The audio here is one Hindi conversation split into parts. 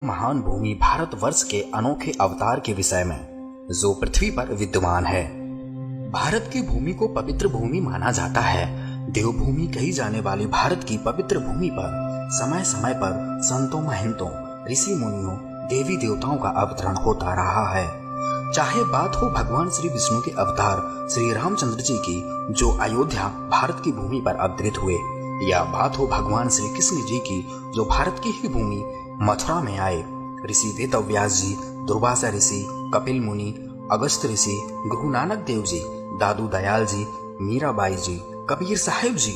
महान भूमि भारतवर्ष के अनोखे अवतार के विषय में जो पृथ्वी पर विद्यमान है। भारत की भूमि को पवित्र भूमि माना जाता है। देवभूमि कही जाने वाली भारत की पवित्र भूमि पर समय समय पर संतों, महंतों, ऋषि मुनियों, देवी देवताओं का अवतरण होता रहा है। चाहे बात हो भगवान श्री विष्णु के अवतार श्री रामचंद्र जी की, जो अयोध्या भारत की भूमि पर अवतरित हुए, या बात हो भगवान श्री कृष्ण जी की, जो भारत की ही भूमि मथुरा में आए। ऋषि वेदव्यास जी, दुर्वासा ऋषि, कपिल मुनि, अगस्त ऋषि, गुरु नानक देव जी, दादू दयाल जी, मीराबाई जी, कबीर साहिब जी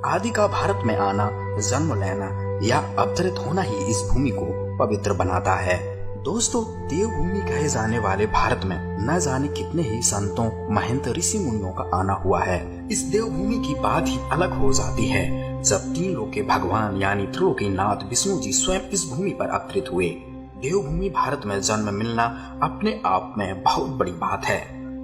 आदि का भारत में आना, जन्म लेना या अवतरित होना ही इस भूमि को पवित्र बनाता है। दोस्तों, देवभूमि कहे जाने वाले भारत में न जाने कितने ही संतों, महंत, ऋषि मुनियों का आना हुआ है। इस देवभूमि की बात ही अलग हो जाती है जब तीन लोक के भगवान यानी त्रिलोकीनाथ विष्णु जी स्वयं इस भूमि पर अवतरित हुए। देवभूमि भारत में जन्म मिलना अपने आप में बहुत बड़ी बात है।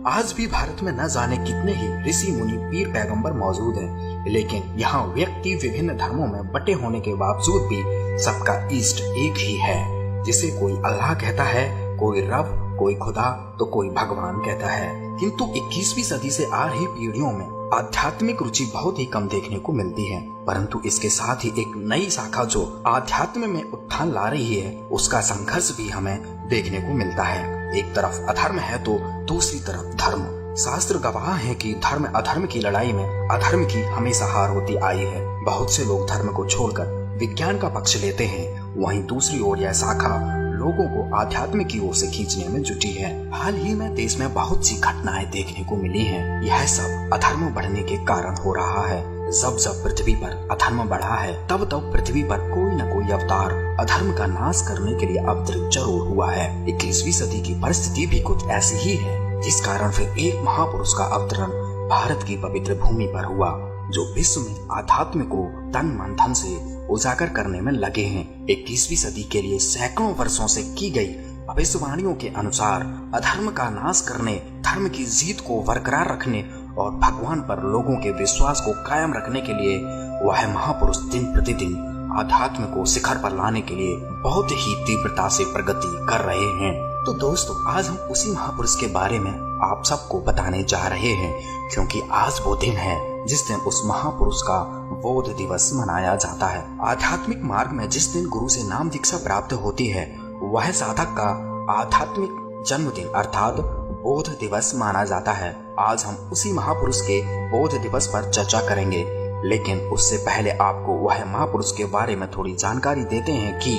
आज भी भारत में न जाने कितने ही ऋषि मुनि, पीर, पैगंबर मौजूद हैं, लेकिन यहाँ व्यक्ति विभिन्न धर्मों में बटे होने के बावजूद भी सबका इष्ट एक ही है, जिसे कोई अल्लाह कहता है, कोई रब, कोई खुदा तो कोई भगवान कहता है। किंतु 21वीं सदी से आ रही पीढ़ियों में आध्यात्मिक रुचि बहुत ही कम देखने को मिलती है, परंतु इसके साथ ही एक नई शाखा जो आध्यात्म में उत्थान ला रही है, उसका संघर्ष भी हमें देखने को मिलता है। एक तरफ अधर्म है तो दूसरी तरफ धर्म। शास्त्र गवाह है कि धर्म अधर्म की लड़ाई में अधर्म की हमेशा हार होती आई है। बहुत से लोग धर्म को छोड़कर विज्ञान का पक्ष लेते हैं, वहीं दूसरी ओर यह शाखा लोगों को आध्यात्म की ओर से खींचने में जुटी है। हाल ही में देश में बहुत सी घटनाएं देखने को मिली हैं। यह सब अधर्म बढ़ने के कारण हो रहा है। जब जब पृथ्वी पर अधर्म बढ़ा है, तब तब पृथ्वी पर कोई न कोई अवतार अधर्म का नाश करने के लिए अवतरित जरूर हुआ है। 21वीं सदी की परिस्थिति भी कुछ ऐसी ही है, जिस कारण फिर एक महापुरुष का अवतरण भारत की पवित्र भूमि पर हुआ, जो विश्व में आध्यात्म को तन मन धन से उजागर करने में लगे हैं। 21वीं सदी के लिए सैकड़ों वर्षों से की गई भविष्यवाणियों के अनुसार अधर्म का नाश करने, धर्म की जीत को बरकरार रखने और भगवान पर लोगों के विश्वास को कायम रखने के लिए वह महापुरुष दिन प्रतिदिन आध्यात्म को शिखर पर लाने के लिए बहुत ही तीव्रता से प्रगति कर रहे हैं। तो दोस्तों, आज हम उसी महापुरुष के बारे में आप सबको बताने जा रहे हैं, क्योंकि आज वो दिन है जिस दिन उस महापुरुष का बोध दिवस मनाया जाता है। आध्यात्मिक मार्ग में जिस दिन गुरु से नाम दीक्षा प्राप्त होती है, वह साधक का आध्यात्मिक जन्मदिन अर्थात बोध दिवस माना जाता है। आज हम उसी महापुरुष के बोध दिवस पर चर्चा करेंगे, लेकिन उससे पहले आपको वह महापुरुष के बारे में थोड़ी जानकारी देते हैं कि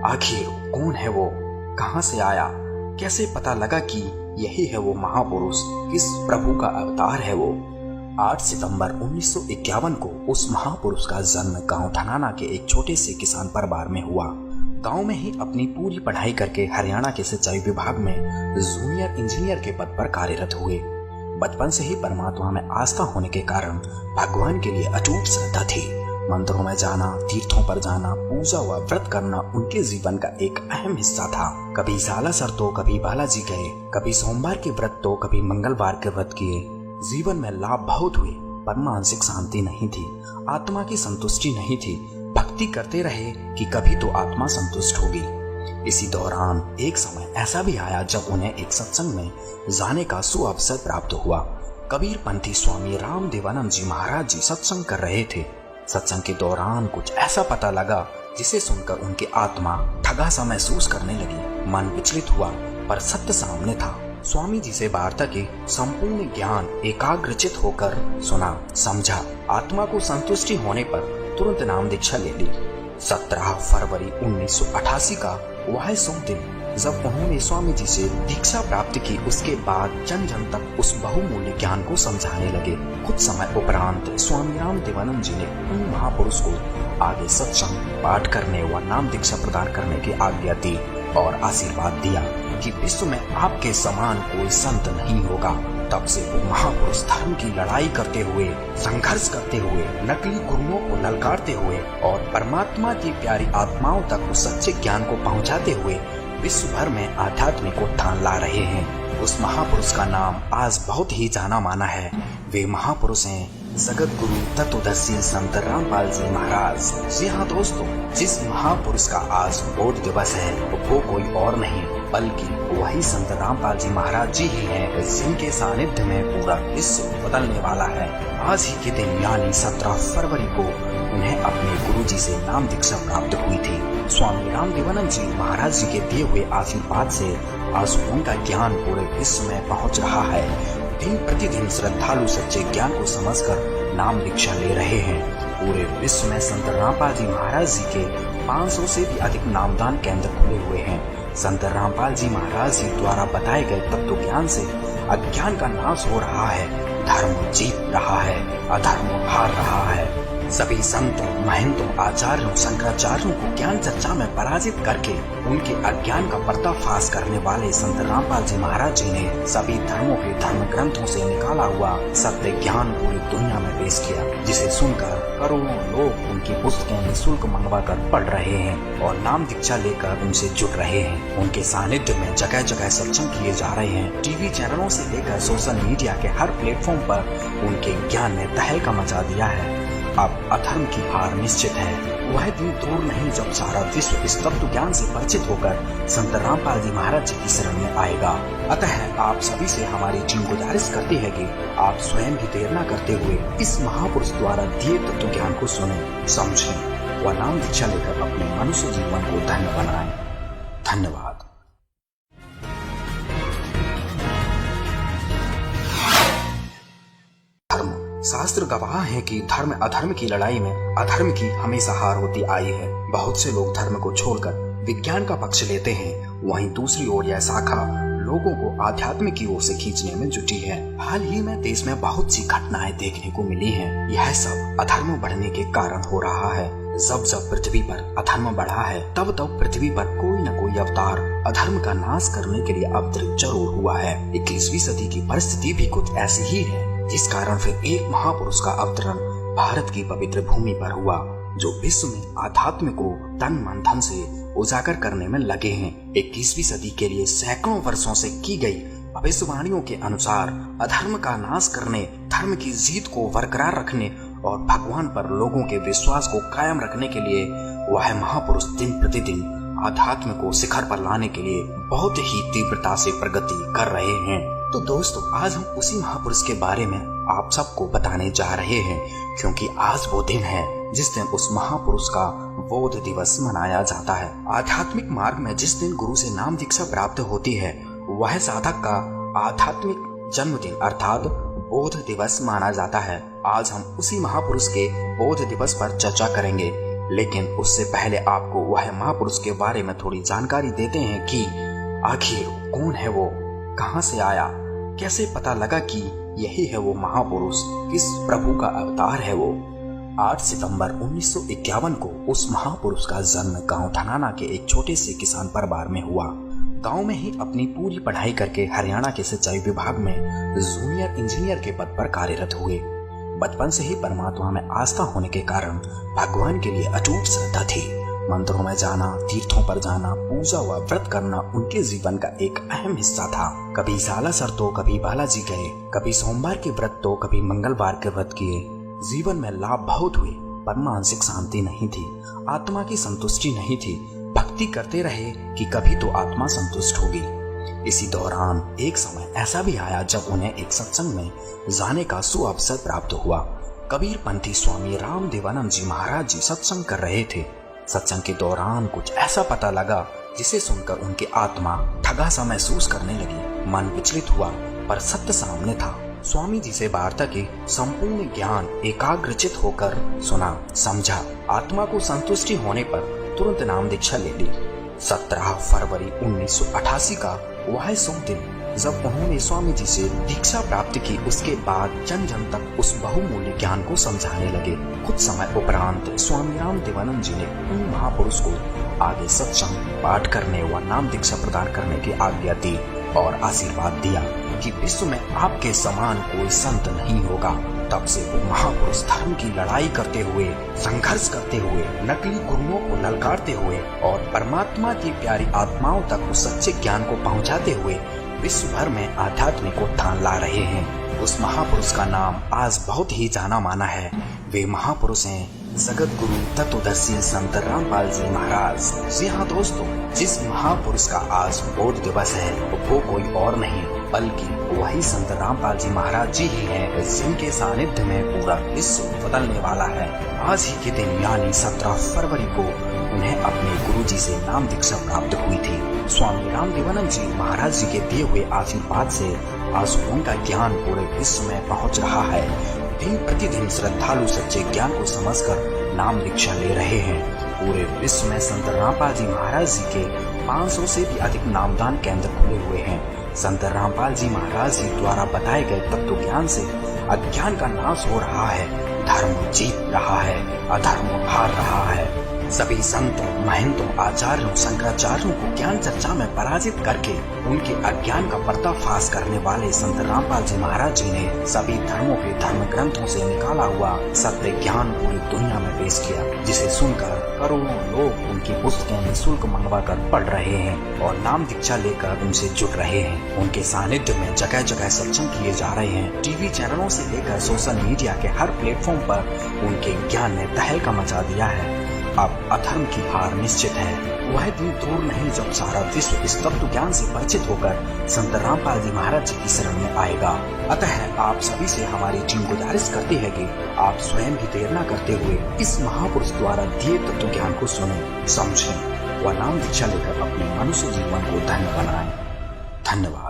आखिर कौन है वो, कहां से आया, कैसे पता लगा कि यही है वो महापुरुष, किस प्रभु का अवतार है वो। 8 सितंबर 1951 को उस महापुरुष का जन्म गांव धनाना के एक छोटे से किसान परिवार में हुआ। गांव में ही अपनी पूरी पढ़ाई करके हरियाणा के सिंचाई विभाग में जूनियर इंजीनियर के पद पर कार्यरत हुए। बचपन से ही परमात्मा में आस्था होने के कारण भगवान के लिए अटूट श्रद्धा थी। मंदिरों में जाना, तीर्थों पर जाना, पूजा व व्रत करना उनके जीवन का एक अहम हिस्सा था। कभी सालासर तो कभी बालाजी गए, कभी सोमवार के व्रत तो कभी मंगलवार के व्रत किए। जीवन में लाभ बहुत हुए, पर मानसिक शांति नहीं थी, आत्मा की संतुष्टि नहीं थी। भक्ति करते रहे कि कभी तो आत्मा संतुष्ट होगी। इसी दौरान एक समय ऐसा भी आया जब उन्हें एक सत्संग में जाने का सुअवसर प्राप्त हुआ। कबीर पंथी स्वामी रामदेवानंद जी महाराज जी सत्संग कर रहे थे। सत्संग के दौरान कुछ ऐसा पता लगा जिसे सुनकर उनकी आत्मा ठगा सा महसूस करने लगी। मन विचलित हुआ, पर सत्य सामने था। स्वामी जी से वार्ता के संपूर्ण ज्ञान एकाग्रचित होकर सुना, समझा। आत्मा को संतुष्टि होने पर तुरंत नाम दीक्षा ले ली। 17 फरवरी 1988 का वह शुभ दिन जब उन्होंने स्वामी जी से दीक्षा प्राप्त की, उसके बाद जन जन तक उस बहुमूल्य ज्ञान को समझाने लगे। कुछ समय उपरांत स्वामी रामदेवानंद जी ने उन महापुरुष को आगे सत्संग पाठ करने व नाम दीक्षा प्रदान करने की आज्ञा दी और आशीर्वाद दिया कि विश्व में आपके समान कोई संत नहीं होगा। तब से वो महापुरुष धर्म की लड़ाई करते हुए, संघर्ष करते हुए, नकली गुरुओं को ललकारते हुए और परमात्मा की प्यारी आत्माओं तक उस सच्चे ज्ञान को पहुंचाते हुए विश्व भर में आध्यात्मिक उत्थान ला रहे हैं। उस महापुरुष का नाम आज बहुत ही जाना माना है। वे महापुरुष हैं जगत गुरु तत्वदर्शी संत रामपाल जी महाराज। जी हाँ दोस्तों, जिस महापुरुष का आज बोध दिवस है वो कोई और नहीं बल्कि वही संत रामपाल जी महाराज जी ही हैं, जिनके सानिध्य में पूरा विश्व बदलने वाला है। आज ही के दिन यानी 17 फरवरी को उन्हें अपने गुरु जी से नाम दीक्षा प्राप्त हुई थी। स्वामी रामदेवानंद जी महाराज जी के दिए हुए आशीर्वाद से आज उनका ज्ञान पूरे विश्व में पहुंच रहा है। दिन प्रतिदिन श्रद्धालु सच्चे ज्ञान को समझकर नाम दीक्षा ले रहे हैं। पूरे विश्व में संत रामपाल जी महाराज जी के 500 से भी अधिक नामदान केंद्र खुले हुए हैं। संत रामपाल जी महाराज जी द्वारा बताए गए तत्व ज्ञान से अज्ञान का नाश हो रहा है, धर्म जीत रहा है, अधर्म हार रहा है। सभी संतों, महंतों, आचार्यों, शंकराचार्यों को ज्ञान चर्चा में पराजित करके उनके अज्ञान का पर्दाफाश करने वाले संत रामपाल जी महाराज जी ने सभी धर्मों के धर्म ग्रंथों से निकाला हुआ सत्य ज्ञान पूरी दुनिया में पेश किया, जिसे सुनकर करोड़ों लोग उनकी पुस्तकें निःशुल्क मंगवा कर पढ़ रहे हैं और नाम दीक्षा लेकर उनसे जुड़ रहे हैं। उनके सानिध्य में जगह जगह सत्संग किए जा रहे हैं। टीवी चैनलों से लेकर सोशल मीडिया के हर प्लेटफॉर्म पर उनके ज्ञान ने तहलका मचा दिया है। अब अधर्म की हार निश्चित है। वह दिन दूर नहीं जब सारा विश्व इस तत्व ज्ञान से परिचित होकर संत रामपाल जी महाराज जी की शरण में आएगा। अतः आप सभी से हमारी टीम गुजारिश करती है कि आप स्वयं भी देर न करते हुए इस महापुरुष द्वारा दिए तत्व ज्ञान को सुने, समझें व नाम दीक्षा लेकर अपने मनुष्य जीवन को धन्य बनाएं। धन्यवाद। शास्त्र गवाह है कि धर्म अधर्म की लड़ाई में अधर्म की हमेशा हार होती आई है। बहुत से लोग धर्म को छोड़कर विज्ञान का पक्ष लेते हैं, वहीं दूसरी ओर यह शाखा लोगों को आध्यात्म की ओर से खींचने में जुटी है। हाल ही में देश में बहुत सी घटनाएं देखने को मिली हैं। यह सब अधर्म बढ़ने के कारण हो रहा है। जब जब पृथ्वी पर अधर्म बढ़ा है तब तब पृथ्वी पर कोई न कोई अवतार अधर्म का नाश करने के लिए अवतरित जरूर हुआ है। 21वीं सदी की परिस्थिति भी कुछ ऐसी ही है, जिस कारण फिर एक महापुरुष का अवतरण भारत की पवित्र भूमि पर हुआ, जो विश्व में आध्यात्म को तन मन धन से उजागर करने में लगे हैं। 21वीं सदी के लिए सैकड़ों वर्षों से की गई भविष्यवाणियों के अनुसार अधर्म का नाश करने, धर्म की जीत को बरकरार रखने और भगवान पर लोगों के विश्वास को कायम रखने के लिए वह महापुरुष दिन प्रतिदिन आध्यात्म को शिखर पर लाने के लिए बहुत ही तीव्रता से प्रगति कर रहे हैं। तो दोस्तों, आज हम उसी महापुरुष के बारे में आप सबको बताने जा रहे हैं, क्योंकि आज वो दिन है जिस दिन उस महापुरुष का बोध दिवस मनाया जाता है। आध्यात्मिक मार्ग में जिस दिन गुरु से नाम दीक्षा प्राप्त होती है वह साधक का आध्यात्मिक जन्मदिन अर्थात बोध दिवस माना जाता है। आज हम उसी महापुरुष के बोध दिवस पर चर्चा करेंगे, लेकिन उससे पहले आपको वह महापुरुष के बारे में थोड़ी जानकारी देते हैं कि आखिर कौन है वो, कहां से आया, कैसे पता लगा कि यही है वो महापुरुष, किस प्रभु का अवतार है वो। 8 सितंबर 1951 को उस महापुरुष का जन्म गांव धनाना के एक छोटे से किसान परिवार में हुआ। गांव में ही अपनी पूरी पढ़ाई करके हरियाणा के सिंचाई विभाग में जूनियर इंजीनियर के पद पर कार्यरत हुए। बचपन से ही परमात्मा में आस्था होने के कारण भगवान के लिए अटूट श्रद्धा थी। मंदिरों में जाना, तीर्थों पर जाना, पूजा व व्रत करना उनके जीवन का एक अहम हिस्सा था। कभी सालासर तो कभी बालाजी गए, कभी सोमवार के व्रत तो कभी मंगलवार के व्रत किए। जीवन में लाभ बहुत हुए, पर मानसिक शांति नहीं थी, आत्मा की संतुष्टि नहीं थी। भक्ति करते रहे कि कभी तो आत्मा संतुष्ट होगी। इसी दौरान एक समय ऐसा भी आया जब उन्हें एक सत्संग में जाने का सुअवसर प्राप्त हुआ। कबीर पंथी स्वामी रामदेवानंद जी महाराज जी सत्संग कर रहे थे। सत्संग के दौरान कुछ ऐसा पता लगा जिसे सुनकर उनकी आत्मा ठगा सा महसूस करने लगी। मन विचलित हुआ, पर सत्य सामने था। स्वामी जी से वार्ता की संपूर्ण ज्ञान एकाग्रचित होकर सुना, समझा। आत्मा को संतुष्टि होने पर तुरंत नाम दीक्षा ले ली। 17 फरवरी 1988 का वह शुभ दिन जब उन्होंने स्वामी जी से दीक्षा प्राप्त की, उसके बाद जन जन तक उस बहुमूल्य ज्ञान को समझाने लगे। कुछ समय उपरांत स्वामी रामदेवानंद जी ने उन महापुरुष को आगे सत्संग पाठ करने व नाम दीक्षा प्रदान करने की आज्ञा दी और आशीर्वाद दिया कि विश्व में आपके समान कोई संत नहीं होगा। तब से वो महापुरुष धर्म की लड़ाई करते हुए, संघर्ष करते हुए, नकली गुरुओं को ललकारते हुए और परमात्मा की प्यारी आत्माओं तक उस सच्चे ज्ञान को पहुंचाते हुए विश्व भर में आध्यात्मिक उत्थान ला रहे हैं। उस महापुरुष का नाम आज बहुत ही जाना माना है। वे महापुरुष हैं जगत गुरु तत्वदर्शी संत रामपाल जी महाराज। जी हाँ दोस्तों, जिस महापुरुष का आज बोध दिवस है वो कोई और नहीं बल्कि वही संत रामपाल जी महाराज जी ही हैं, जिनके सानिध्य में पूरा विश्व बदलने वाला है। आज ही के दिन यानी 17 फरवरी को उन्हें अपने गुरु जी से नाम दीक्षा प्राप्त हुई थी। स्वामी रामदेवानंद जी महाराज जी के दिए हुए आशीर्वाद से आज उनका ज्ञान पूरे विश्व में पहुंच रहा है। दिन प्रतिदिन श्रद्धालु सच्चे ज्ञान को समझकर नाम दीक्षा ले रहे हैं। पूरे विश्व में संत रामपाल जी महाराज जी के 500 से भी अधिक नामदान केंद्र खुले हुए हैं। संत रामपाल जी महाराज जी द्वारा बताए गए तत्व ज्ञान से अज्ञान का नाश हो रहा है, धर्म जीत रहा है, अधर्म हार रहा है। सभी संतों, महंतों, आचार्यों, शंकराचार्यों को ज्ञान चर्चा में पराजित करके उनके अज्ञान का पर्दाफाश करने वाले संत रामपाल जी महाराज जी ने सभी धर्मों के धर्म ग्रंथों से निकाला हुआ सत्य ज्ञान पूरी दुनिया में पेश किया, जिसे सुनकर करोड़ों लोग उनकी पुस्तकें निःशुल्क मंगवा कर पढ़ रहे हैं और नाम दीक्षा लेकर उनसे जुड़ रहे हैं। उनके सानिध्य में जगह जगह सत्संग किए जा रहे हैं। टीवी चैनलों से लेकर सोशल मीडिया के हर प्लेटफॉर्म पर उनके ज्ञान ने तहलका मचा दिया है। अब अधर्म की हार निश्चित है। वह दिन दूर नहीं जब सारा विश्व इस तत्व ज्ञान से परिचित होकर संत रामपाल जी महाराज जी की शरण में आएगा। अतः आप सभी से हमारी टीम गुजारिश करती है कि आप स्वयं भी देर न करते हुए इस महापुरुष द्वारा दिए तत्व ज्ञान को सुने, समझें व नाम दीक्षा लेकर अपने मनुष्य जीवन को धन्य बनाएं। धन्यवाद।